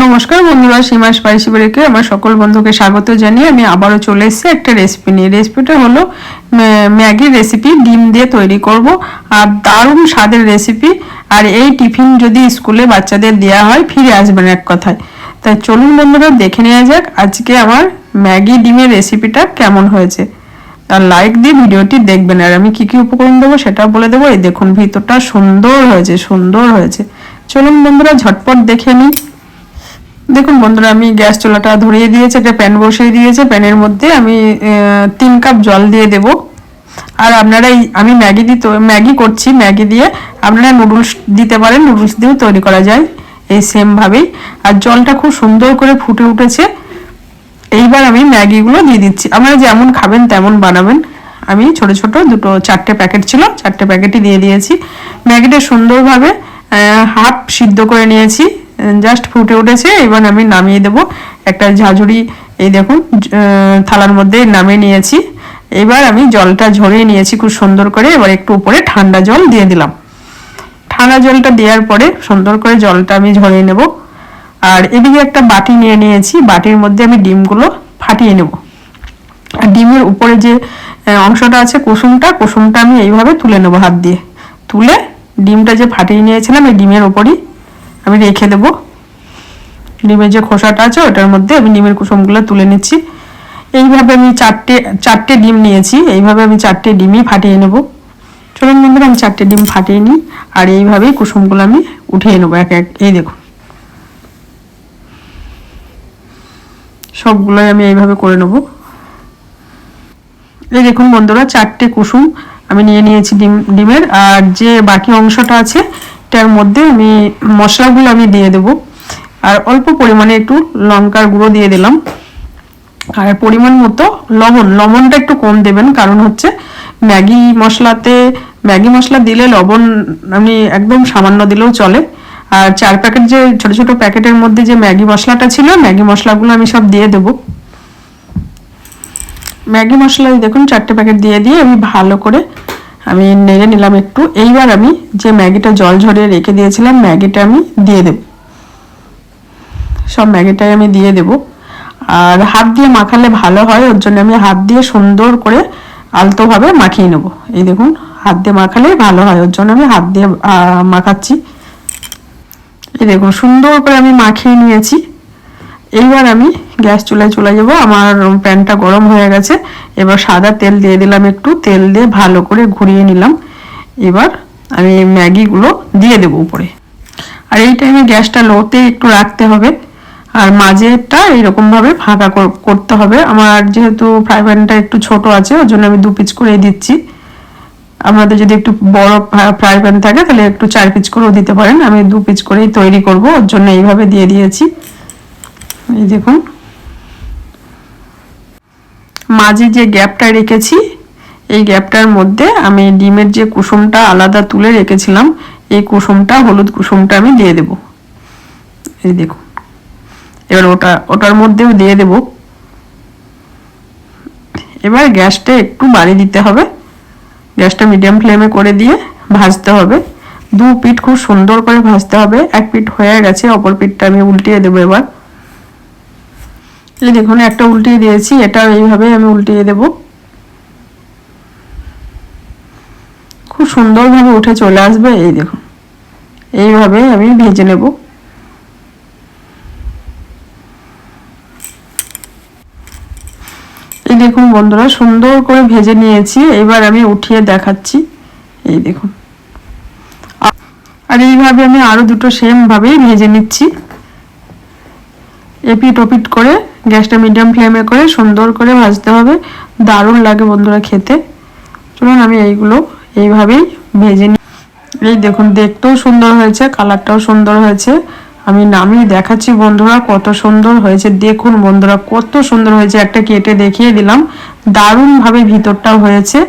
নমস্কার বন্ধুরা, সীমা স্পাইসি ব্রেকে আমার সকল বন্ধুকে স্বাগত জানিয়ে আমি আবারও চলে এসেছি একটা রেসিপি নিয়ে। রেসিপিটা হলো ম্যাগির রেসিপি, ডিম দিয়ে তৈরি করব। আর দারুণ স্বাদের রেসিপি। আর এই টিফিন যদি স্কুলে বাচ্চাদের দেওয়া হয় ফিরে আসবেন এক কথায়। তাই চলুন বন্ধুরা দেখে নেওয়া যাক আজকে আমার ম্যাগি ডিমের রেসিপিটা কেমন হয়েছে। আর লাইক দিয়ে ভিডিওটি দেখবেন। আর আমি কি কি উপকরণ দেবো সেটা বলে দেবো। এই দেখুন ভিতরটা সুন্দর হয়েছে, সুন্দর হয়েছে। চলুন বন্ধুরা ঝটপট দেখে নিই। দেখুন বন্ধুরা, আমি গ্যাস চুলাটা ধরিয়ে দিয়েছি, একটা প্যান বসিয়ে দিয়েছে। প্যানের মধ্যে আমি 3 কাপ জল দিয়ে দেব। আর আপনারা আমি ম্যাগি করছি, ম্যাগি দিয়ে আপনারা নুডলস দিতে পারেন, নুডলস দিয়েও তৈরি করা যায় এই সেম ভাবেই। আর জলটা খুব সুন্দর করে ফুটে উঠেছে। এইবার আমি ম্যাগিগুলো দিয়ে দিচ্ছি। আপনারা যেমন খাবেন তেমন বানাবেন। আমি ছোট ছোট 4টে প্যাকেট ছিল, 4টে প্যাকেটই দিয়ে দিয়েছি। ম্যাগিটা সুন্দরভাবে হাফ সিদ্ধ করে নিয়েছি, জাস্ট ফুটে উঠেছে। এবার আমি নামিয়ে দেব একটা ঝাঁঝুড়ি। এই দেখুন থালার মধ্যে নামিয়ে নিয়েছি। এবার আমি জলটা ঝরিয়ে নিয়েছি খুব সুন্দর করে। এবার একটু উপরে ঠান্ডা জল দিয়ে দিলাম। ঠান্ডা জলটা দেওয়ার পরে সুন্দর করে জলটা আমি ঝরিয়ে নেব। আর এদিকে একটা বাটি নিয়ে নিয়েছি, বাটির মধ্যে আমি ডিমগুলো ফাটিয়ে নেব। আর ডিমের উপরে যে অংশটা আছে কুসুমটা আমি এইভাবে তুলে নেব, হাত দিয়ে তুলে ডিমটা যে ফাটিয়ে নিয়েছিলাম এই ডিমের উপরই আমি রেখে দেব। ডিমের যে খোসাটা আছে ওটার মধ্যে আমি ডিমের কুসুমগুলো তুলে নিচ্ছি। এইভাবে আমি চারটে ডিম নিয়েছি, এইভাবে আমি 4টে ডিমই ফাটিয়ে নেব। চলুন বন্ধুরা আমি 4টে ডিম ফাটিয়ে নিই। আর এইভাবেই কুসুমগুলো আমি উঠিয়ে নেবো এক এক। এই দেখুন সবগুলোই আমি এইভাবে করে নেব। এই দেখুন বন্ধুরা 4টে কুসুম আমি নিয়ে নিয়েছি ডিমের। আর যে বাকি অংশটা আছে এটার মধ্যে আমি মশলাগুলো আমি দিয়ে দেব। আর অল্প পরিমাণে একটু লঙ্কার গুঁড়ো দিয়ে দিলাম। আর পরিমাণ মতো লবণটা একটু কম দেবেন, কারণ হচ্ছে ম্যাগি মশলা দিলে লবণ আমি একদম সামান্য দিলেও চলে। আর 4 প্যাকেট যে ছোট ছোট প্যাকেটের মধ্যে যে ম্যাগি মশলাটা ছিল, ম্যাগি মশলাগুলো আমি সব দিয়ে দেব। ম্যাগি মশলা দেখুন 4টে প্যাকেট দিয়ে আমি ভালো করে আমি নেড়ে নিলাম একটু। এইবার আমি যে ম্যাগিটা জল ঝরিয়ে রেখে দিয়েছিলাম ম্যাগিটা আমি দিয়ে দেব। সব ম্যাগিটাই আমি দিয়ে দেব। আর হাত দিয়ে মাখালে ভালো হয়, ওর জন্য আমি হাত দিয়ে সুন্দর করে আলতোভাবে মাখিয়ে নেব। এই দেখুন হাত দিয়ে মাখালে ভালো হয়, ওর জন্য আমি হাত দিয়ে মাখাচ্ছি। এই দেখুন সুন্দর করে আমি মাখিয়ে নিয়েছি। এইবার আমি গ্যাস চুলায় চলে যাব। আমার প্যানটা গরম হয়ে গেছে। এবার সাদা তেল দিয়ে দিলাম, একটু তেল দিয়ে ভালো করে ঘুরিয়ে নিলাম। এবার আমি ম্যাগিগুলো দিয়ে দেব উপরে। আর এই টাইমে গ্যাসটা লোতে একটু রাখতে হবে। আর মাঝেটা এইরকমভাবে ফাঁকা করতে হবে। আমার যেহেতু ফ্রাই প্যানটা একটু ছোট আছে ওর জন্য আমি 2 পিস করে দিচ্ছি। আপনাদের যদি একটু বড় ফ্রাই প্যান থাকে তাহলে একটু 4 পিস করেও দিতে পারেন। আমি 2 পিস করেই তৈরি করব, ওর জন্য এইভাবে দিয়ে দিয়েছি। এই দেখুন মাঝে যে গ্যাপটা রেখেছি এই গ্যাপটার মধ্যে আমি ডিমের যে কুসুমটা আলাদা তুলে রেখেছিলাম এই হলুদ কুসুমটা আমি দিয়ে দেব। এই দেখুন এবার ওটার মধ্যেও দিয়ে দেব। এবার গ্যাসটা একটু বাড়িয়ে দিতে হবে, গ্যাসটা মিডিয়াম ফ্লেমে করে দিয়ে ভাজতে হবে। 2 পিঠ খুব সুন্দর করে ভাজতে হবে। 1 পিঠ হয়ে গেছে, অপর পিঠটা আমি উল্টিয়ে দেবো। এবার এই দেখুন একটা উল্টিয়ে দিয়েছি, এটা এইভাবে আমি উল্টিয়ে দেব। খুব সুন্দরভাবে উঠে চলে আসবে। এই দেখুন এইভাবে আমি ভেজে নেব। এই দেখুন বন্ধুরা সুন্দর করে ভেজে নিয়েছি। এবার আমি উঠিয়ে দেখাচ্ছি। এই দেখুন আর এইভাবে আমি আরো দুটো সেম ভাবেই ভেজে নিচ্ছি। এপিট ওপিট করে গ্যাসটা মিডিয়াম ফ্লেমে করে সুন্দর করে ভাজতে হবে। দারুণ লাগে বন্ধুরা খেতে। চলুন আমি এইগুলো এইভাবেই ভেজে নিই। এই দেখুন দেখতেও সুন্দর হয়েছে, কালারটাও সুন্দর হয়েছে। আমি নামিয়ে দেখাচ্ছি বন্ধুরা কত সুন্দর হয়েছে। দেখুন বন্ধুরা কত সুন্দর হয়েছে, একটা কেটে দেখিয়ে দিলাম। দারুণভাবে ভিতরটাও হয়েছে।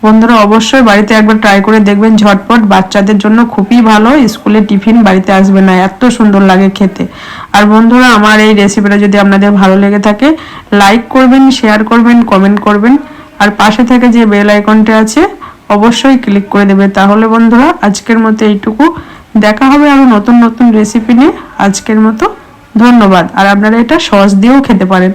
বন্ধুরা অবশ্যই বাড়িতে একবার ট্রাই করে দেখবেন, ঝটপট বাচ্চাদের জন্য খুবই ভালো। স্কুলে টিফিন বাড়িতে আসবে না, এত সুন্দর লাগে খেতে। আর বন্ধুরা আমার এই রেসিপিটা যদি আপনাদের ভালো লেগে থাকে লাইক করবেন, শেয়ার করবেন, কমেন্ট করবেন। আর পাশে থেকে যে বেল আইকনটা আছে অবশ্যই ক্লিক করে দেবে। তাহলে বন্ধুরা আজকের মতো এইটুকু, দেখা হবে আরো নতুন নতুন রেসিপি নিয়ে। আজকের মতো ধন্যবাদ। আর আপনারা এটা সস দিয়েও খেতে পারেন।